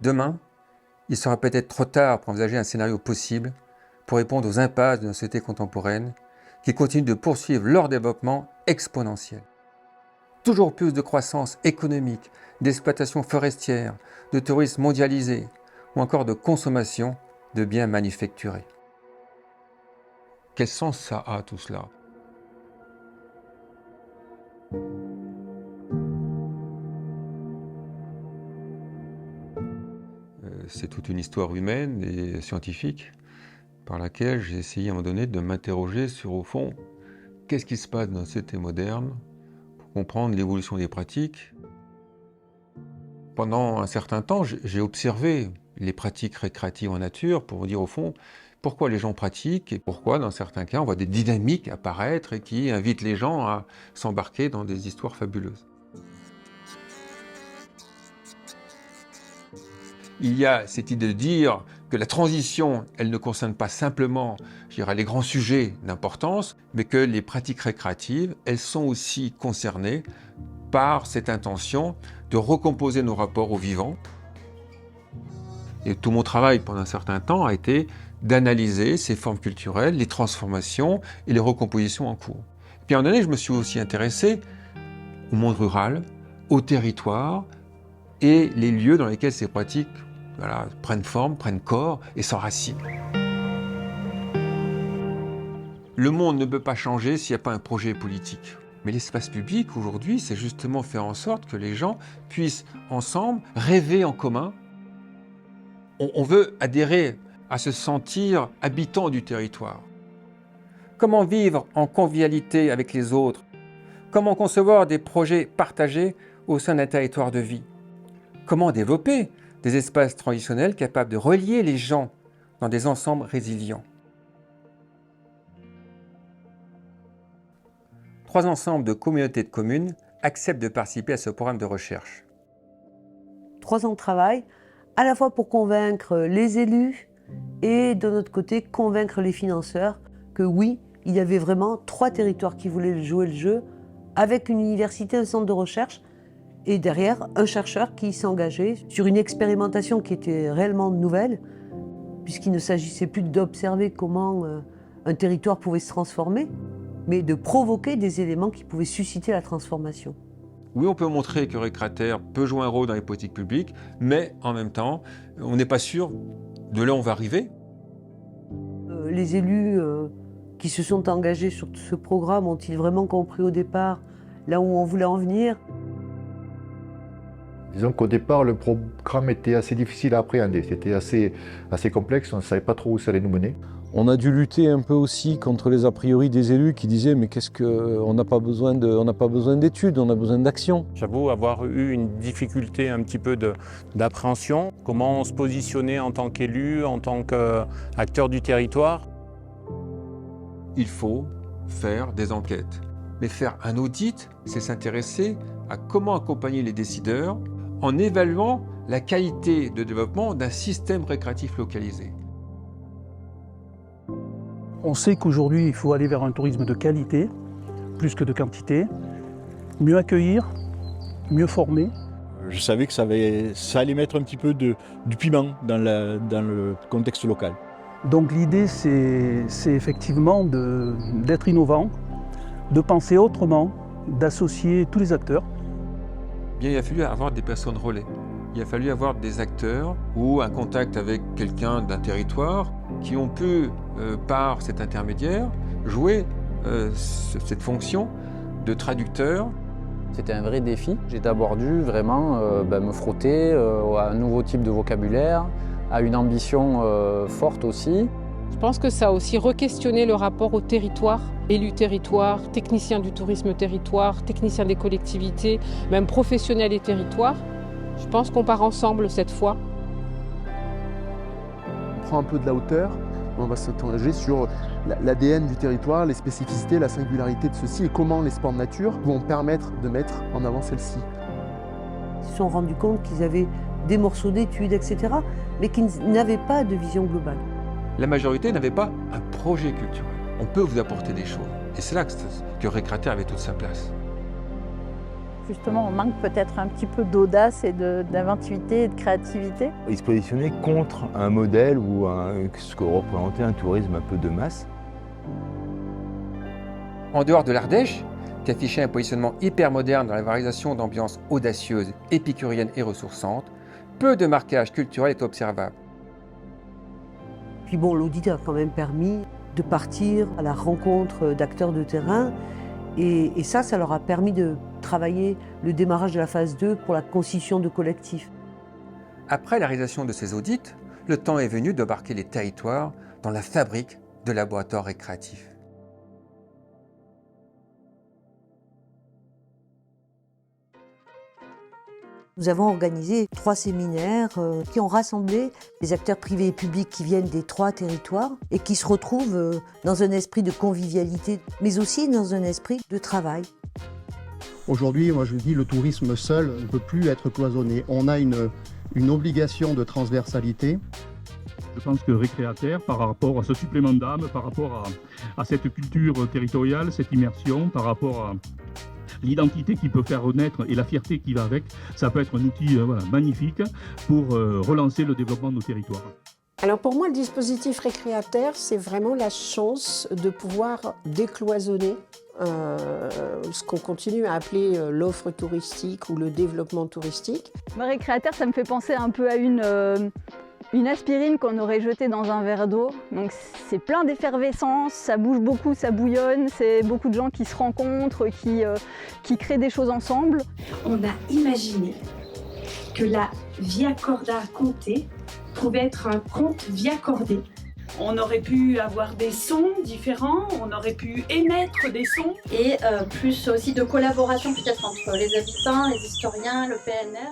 Demain, il sera peut-être trop tard pour envisager un scénario possible pour répondre aux impasses de notre société contemporaine qui continuent de poursuivre leur développement exponentiel. Toujours plus de croissance économique, d'exploitation forestière, de tourisme mondialisé ou encore de consommation de biens manufacturés. Quel sens ça a tout cela ? C'est toute une histoire humaine et scientifique par laquelle j'ai essayé à un moment donné de m'interroger sur, au fond, qu'est-ce qui se passe dans la société moderne pour comprendre l'évolution des pratiques. Pendant un certain temps, j'ai observé les pratiques récréatives en nature pour vous dire, au fond, pourquoi les gens pratiquent et pourquoi, dans certains cas, on voit des dynamiques apparaître et qui invitent les gens à s'embarquer dans des histoires fabuleuses. Il y a cette idée de dire que la transition, elle ne concerne pas simplement, je dirais, les grands sujets d'importance, mais que les pratiques récréatives, elles sont aussi concernées par cette intention de recomposer nos rapports au vivant. Et tout mon travail pendant un certain temps a été d'analyser ces formes culturelles, les transformations et les recompositions en cours. Puis à un moment donné, je me suis aussi intéressé au monde rural, au territoire et les lieux dans lesquels ces pratiques prennent forme, prennent corps et s'enracinent. Le monde ne peut pas changer s'il n'y a pas un projet politique. Mais l'espace public, aujourd'hui, c'est justement faire en sorte que les gens puissent ensemble rêver en commun. On veut adhérer à se sentir habitant du territoire. Comment vivre en convivialité avec les autres ? Comment concevoir des projets partagés au sein d'un territoire de vie ? Comment développer des espaces traditionnels capables de relier les gens dans des ensembles résilients ? 3 ensembles de communautés de communes acceptent de participer à ce programme de recherche. 3 ans de travail, à la fois pour convaincre les élus et de notre côté convaincre les financeurs que oui, il y avait vraiment 3 territoires qui voulaient jouer le jeu avec une université, un centre de recherche et derrière un chercheur qui s'engageait sur une expérimentation qui était réellement nouvelle puisqu'il ne s'agissait plus d'observer comment un territoire pouvait se transformer, mais de provoquer des éléments qui pouvaient susciter la transformation. Oui, on peut montrer que Récréataire peut jouer un rôle dans les politiques publiques, mais en même temps, on n'est pas sûr de là où on va arriver. Les élus qui se sont engagés sur ce programme ont-ils vraiment compris au départ là où on voulait en venir ? Disons qu'au départ, le programme était assez difficile à appréhender. C'était assez complexe, on ne savait pas trop où ça allait nous mener. On a dû lutter un peu aussi contre les a priori des élus qui disaient mais qu'est-ce que on n'a pas besoin d'études, on a besoin d'action. J'avoue avoir eu une difficulté un petit peu d'appréhension. Comment se positionner en tant qu'élu, en tant qu'acteur du territoire. Il faut faire des enquêtes. Mais faire un audit, c'est s'intéresser à comment accompagner les décideurs en évaluant la qualité de développement d'un système récréatif localisé. On sait qu'aujourd'hui, il faut aller vers un tourisme de qualité, plus que de quantité, mieux accueillir, mieux former. Je savais que ça allait mettre un petit peu du piment dans le contexte local. Donc l'idée, c'est effectivement d'être innovant, de penser autrement, d'associer tous les acteurs. Bien, il a fallu avoir des personnes relais. Il a fallu avoir des acteurs ou un contact avec quelqu'un d'un territoire qui ont pu, par cet intermédiaire, jouer cette fonction de traducteur. C'était un vrai défi. J'ai d'abord dû vraiment me frotter à un nouveau type de vocabulaire, à une ambition forte aussi. Je pense que ça a aussi re-questionné le rapport au territoire, élus territoire, techniciens du tourisme territoire, techniciens des collectivités, même professionnels et territoires. Je pense qu'on part ensemble cette fois. On prend un peu de la hauteur, on va s'interroger sur l'ADN du territoire, les spécificités, la singularité de ceci et comment les sports de nature vont permettre de mettre en avant celle-ci. Ils se sont rendus compte qu'ils avaient des morceaux d'études, etc., mais qu'ils n'avaient pas de vision globale. La majorité n'avait pas un projet culturel. On peut vous apporter des choses. Et c'est là que Récréataire avait toute sa place. Justement, on manque peut-être un petit peu d'audace et d'inventivité et de créativité. Ils se positionnaient contre un modèle ou ce que représentait un tourisme un peu de masse. En dehors de l'Ardèche, qui affichait un positionnement hyper moderne dans la valorisation d'ambiance audacieuse, épicurienne et ressourçante, peu de marquage culturel est observable. Puis bon, l'audit a quand même permis de partir à la rencontre d'acteurs de terrain et ça leur a permis de travailler le démarrage de la phase 2 pour la constitution de collectifs. Après la réalisation de ces audits, le temps est venu d'embarquer les territoires dans la fabrique de laboratoires récréatifs. Nous avons organisé 3 séminaires qui ont rassemblé les acteurs privés et publics qui viennent des 3 territoires et qui se retrouvent dans un esprit de convivialité, mais aussi dans un esprit de travail. Aujourd'hui, moi je dis, le tourisme seul ne peut plus être cloisonné. On a une obligation de transversalité. Je pense que Récréataire, par rapport à ce supplément d'âme, par rapport à cette culture territoriale, cette immersion, par rapport à l'identité qui peut faire renaître et la fierté qui va avec, ça peut être un outil magnifique pour relancer le développement de nos territoires. Alors pour moi, le dispositif Récréataire, c'est vraiment la chance de pouvoir décloisonner ce qu'on continue à appeler l'offre touristique ou le développement touristique. Récréataire, ça me fait penser un peu à une aspirine qu'on aurait jetée dans un verre d'eau. Donc c'est plein d'effervescence, ça bouge beaucoup, ça bouillonne, c'est beaucoup de gens qui se rencontrent, qui créent des choses ensemble. On a imaginé que la Via Corda Conte pouvait être un conte via cordée. On aurait pu avoir des sons différents, on aurait pu émettre des sons. Et plus aussi de collaboration peut-être entre les habitants, les historiens, le PNR.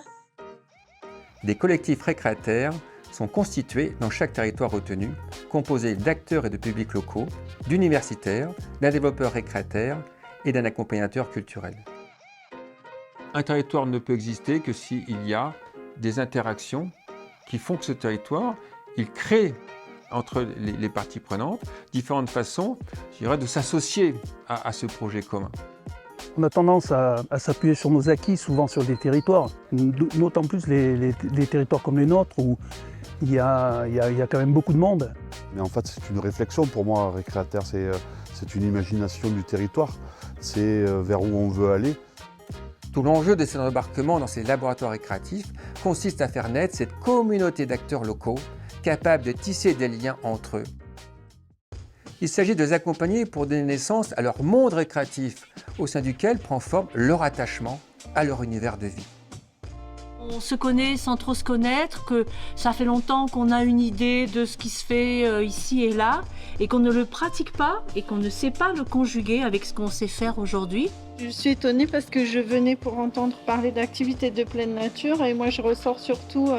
Des collectifs récréataires sont constitués dans chaque territoire retenu, composés d'acteurs et de publics locaux, d'universitaires, d'un développeur récréataire et d'un accompagnateur culturel. Un territoire ne peut exister que s'il y a des interactions qui font que ce territoire, il crée entre les parties prenantes différentes façons, je dirais, de s'associer à ce projet commun. On a tendance à s'appuyer sur nos acquis, souvent sur des territoires, d'autant plus les territoires comme les nôtres où il y a quand même beaucoup de monde. Mais en fait, c'est une réflexion pour moi, Récréataire, c'est une imagination du territoire, c'est vers où on veut aller. Tout l'enjeu de ces embarquements dans ces laboratoires récréatifs consiste à faire naître cette communauté d'acteurs locaux capables de tisser des liens entre eux. Il s'agit de les accompagner pour donner naissance à leur monde récréatif, au sein duquel prend forme leur attachement à leur univers de vie. On se connaît sans trop se connaître, que ça fait longtemps qu'on a une idée de ce qui se fait ici et là, et qu'on ne le pratique pas, et qu'on ne sait pas le conjuguer avec ce qu'on sait faire aujourd'hui. Je suis étonnée parce que je venais pour entendre parler d'activités de pleine nature, et moi je ressors surtout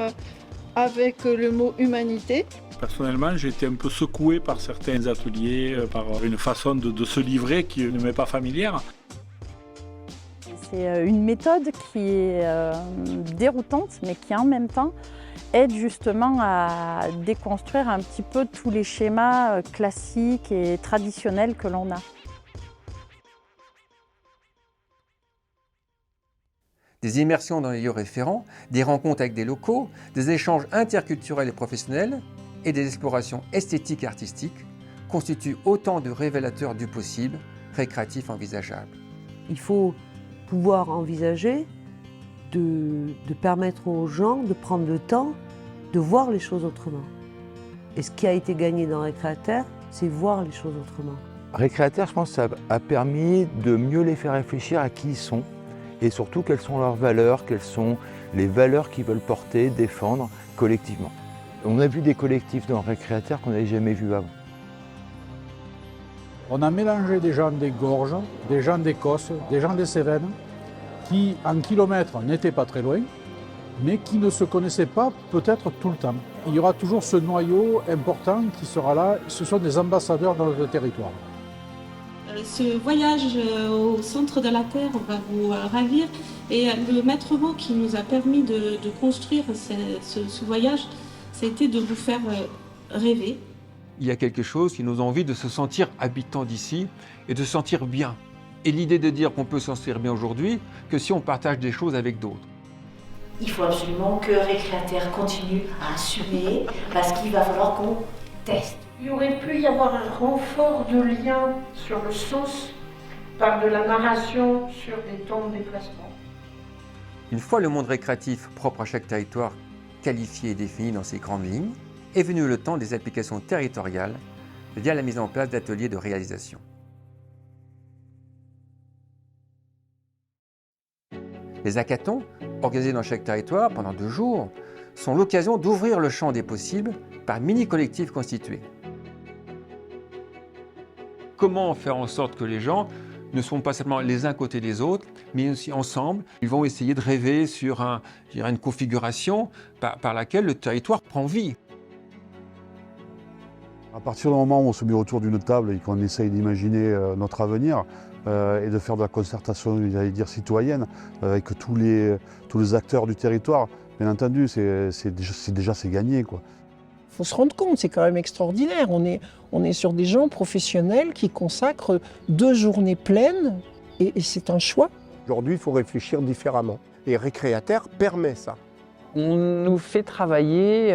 avec le mot humanité. Personnellement, j'ai été un peu secoué par certains ateliers, par une façon de se livrer qui ne m'est pas familière. C'est une méthode qui est déroutante, mais qui en même temps aide justement à déconstruire un petit peu tous les schémas classiques et traditionnels que l'on a. Des immersions dans les lieux référents, des rencontres avec des locaux, des échanges interculturels et professionnels et des explorations esthétiques et artistiques constituent autant de révélateurs du possible récréatif envisageable. Il faut pouvoir envisager de permettre aux gens de prendre le temps de voir les choses autrement. Et ce qui a été gagné dans Récréataire, c'est voir les choses autrement. Récréataire, je pense que ça a permis de mieux les faire réfléchir à qui ils sont et surtout quelles sont leurs valeurs, quelles sont les valeurs qu'ils veulent porter, défendre collectivement. On a vu des collectifs dans Récréataire qu'on n'avait jamais vus avant. On a mélangé des gens des Gorges, des gens d'Écosse, des gens des Cévennes, qui en kilomètres n'étaient pas très loin, mais qui ne se connaissaient pas peut-être tout le temps. Il y aura toujours ce noyau important qui sera là, ce sont des ambassadeurs dans notre territoire. Ce voyage au centre de la Terre va vous ravir et le maître mot qui nous a permis de construire ce voyage, ça a été de vous faire rêver. Il y a quelque chose qui nous a envie de se sentir habitants d'ici et de se sentir bien Et l'idée de dire qu'on peut s'en sortir bien aujourd'hui que si on partage des choses avec d'autres. Il faut absolument que Récréataire continue à assumer parce qu'il va falloir qu'on teste. Il aurait pu y avoir un renfort de lien sur le sens par de la narration sur des temps de déplacement. Une fois le monde récréatif propre à chaque territoire qualifié et défini dans ses grandes lignes, est venu le temps des applications territoriales via la mise en place d'ateliers de réalisation. Les hackathons, organisés dans chaque territoire pendant 2 jours, sont l'occasion d'ouvrir le champ des possibles par mini-collectifs constitués. Comment faire en sorte que les gens ne sont pas seulement les uns côté des autres, mais aussi ensemble, ils vont essayer de rêver sur une configuration par laquelle le territoire prend vie. À partir du moment où on se met autour d'une table et qu'on essaye d'imaginer notre avenir et de faire de la concertation, j'allais dire, citoyenne, avec tous les acteurs du territoire, bien entendu, c'est gagné, quoi. Il faut se rendre compte, c'est quand même extraordinaire. On est sur des gens professionnels qui consacrent 2 journées pleines et c'est un choix. Aujourd'hui, il faut réfléchir différemment. Et Récréataire permet ça. On nous fait travailler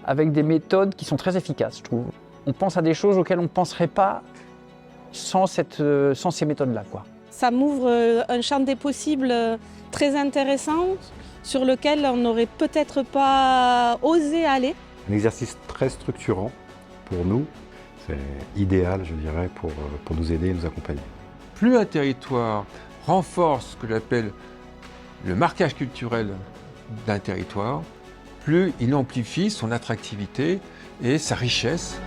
avec des méthodes qui sont très efficaces, je trouve. On pense à des choses auxquelles on ne penserait pas sans ces méthodes-là, quoi. Ça m'ouvre un champ des possibles très intéressant sur lequel on n'aurait peut-être pas osé aller. Un exercice très structurant pour nous, c'est idéal, je dirais, pour nous aider et nous accompagner. Plus un territoire renforce ce que j'appelle le marquage culturel d'un territoire, plus il amplifie son attractivité et sa richesse.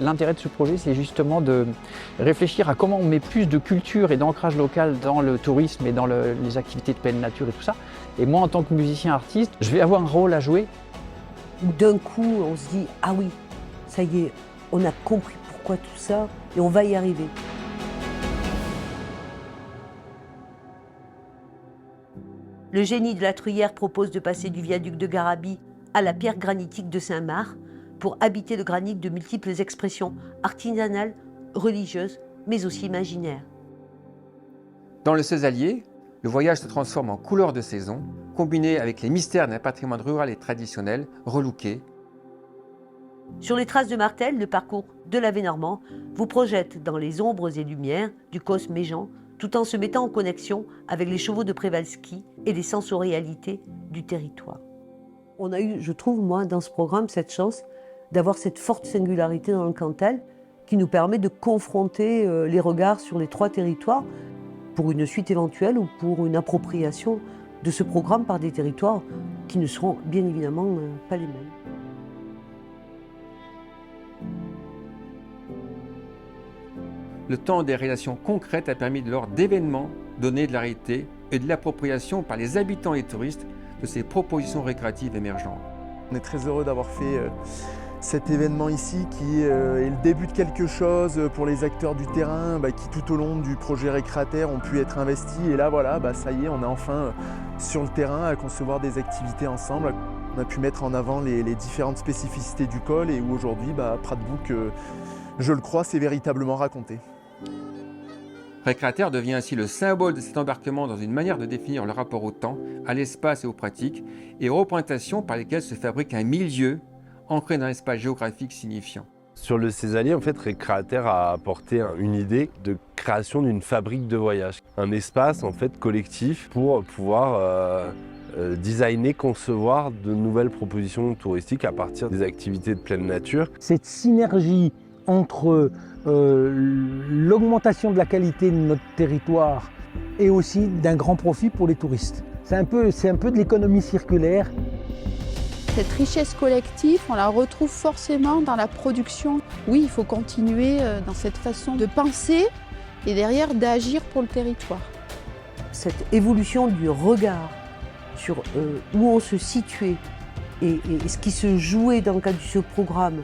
L'intérêt de ce projet, c'est justement de réfléchir à comment on met plus de culture et d'ancrage local dans le tourisme et dans les activités de pleine nature et tout ça. Et moi, en tant que musicien artiste, je vais avoir un rôle à jouer. D'un coup, on se dit « Ah oui, ça y est, on a compris pourquoi tout ça et on va y arriver ». Le génie de la Truyère propose de passer du viaduc de Garabie à la pierre granitique de Saint-Marc pour habiter le granit de multiples expressions artisanales, religieuses, mais aussi imaginaires. Dans le Cézallier, le voyage se transforme en couleur de saison, combiné avec les mystères d'un patrimoine rural et traditionnel, relooké. Sur les traces de Martel, le parcours de la Vénormand vous projette dans les ombres et lumières du Cosme Méjean, tout en se mettant en connexion avec les chevaux de Przewalski et les sensorialités du territoire. On a eu, je trouve, moi, dans ce programme, cette chance d'avoir cette forte singularité dans le Cantal qui nous permet de confronter les regards sur les 3 territoires pour une suite éventuelle ou pour une appropriation de ce programme par des territoires qui ne seront bien évidemment pas les mêmes. Le temps des réalisations concrètes a permis lors d'événements donner de la réalité et de l'appropriation par les habitants et touristes de ces propositions récréatives émergentes. On est très heureux d'avoir fait cet événement ici qui est le début de quelque chose pour les acteurs du terrain qui tout au long du projet Récréataire ont pu être investis. Et là voilà, ça y est, on est enfin sur le terrain à concevoir des activités ensemble. On a pu mettre en avant les différentes spécificités du col et où aujourd'hui Pradebook, je le crois, s'est véritablement raconté. Récréataire devient ainsi le symbole de cet embarquement dans une manière de définir le rapport au temps, à l'espace et aux pratiques, et aux représentations par lesquelles se fabrique un milieu ancré dans l'espace géographique signifiant. Sur le Cézallier, en fait, Récréataire a apporté une idée de création d'une fabrique de voyage. Un espace en fait collectif pour pouvoir designer, concevoir de nouvelles propositions touristiques à partir des activités de pleine nature. Cette synergie entre l'augmentation de la qualité de notre territoire et aussi d'un grand profit pour les touristes. C'est un peu de l'économie circulaire. Cette richesse collective, on la retrouve forcément dans la production. Oui, il faut continuer dans cette façon de penser et derrière d'agir pour le territoire. Cette évolution du regard sur où on se situait et ce qui se jouait dans le cadre de ce programme,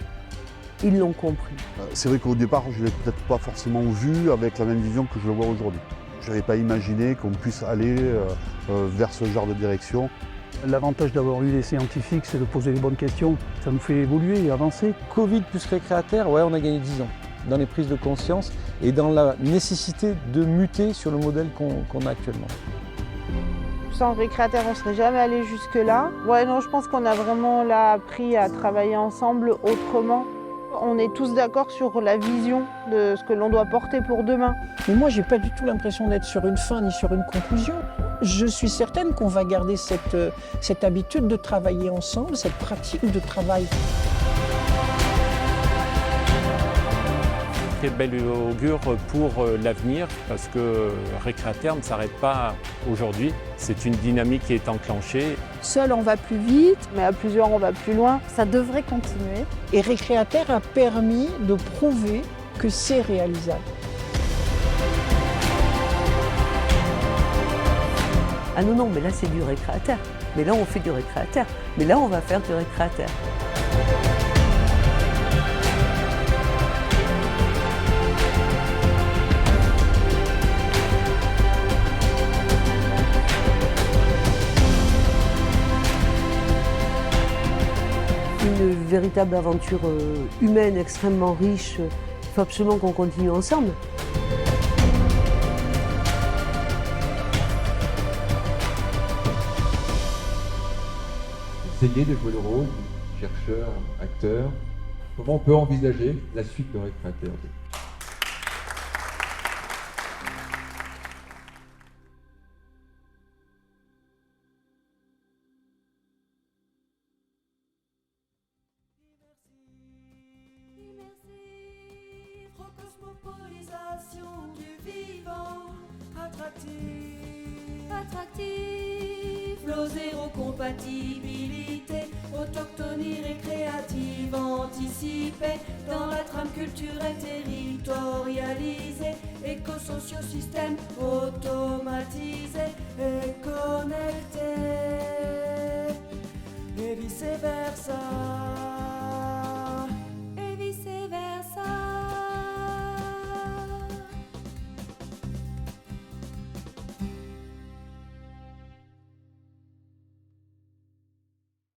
ils l'ont compris. C'est vrai qu'au départ, je ne l'ai peut-être pas forcément vu avec la même vision que je le vois aujourd'hui. Je n'avais pas imaginé qu'on puisse aller vers ce genre de direction L'avantage d'avoir eu les scientifiques, c'est de poser les bonnes questions. Ça nous fait évoluer et avancer. Covid plus récréataire, ouais, on a gagné 10 ans dans les prises de conscience et dans la nécessité de muter sur le modèle qu'on a actuellement. Sans récréataire, on ne serait jamais allé jusque-là. Ouais, non, je pense qu'on a vraiment là appris à travailler ensemble autrement. On est tous d'accord sur la vision de ce que l'on doit porter pour demain. Mais moi, j'ai pas du tout l'impression d'être sur une fin ni sur une conclusion. Je suis certaine qu'on va garder cette habitude de travailler ensemble, cette pratique de travail. Très bel augure pour l'avenir parce que récréataire ne s'arrête pas aujourd'hui. C'est une dynamique qui est enclenchée. Seul, on va plus vite, mais à plusieurs, on va plus loin. Ça devrait continuer. Et récréataire a permis de prouver que c'est réalisable. Ah non, non, mais là c'est du récréataire. Mais là on fait du récréataire. Mais là on va faire du récréataire. Une véritable aventure humaine extrêmement riche. Il faut absolument qu'on continue ensemble. Essayer de jouer le rôle du chercheur, acteur. Comment on peut envisager la suite de récréataire? Recosmopolisation du vivant, attractif, flow zéro compatibilité, autochtonie récréative, anticipée, dans la trame culturelle territorialisée, éco-socio-système automatisé et connecté.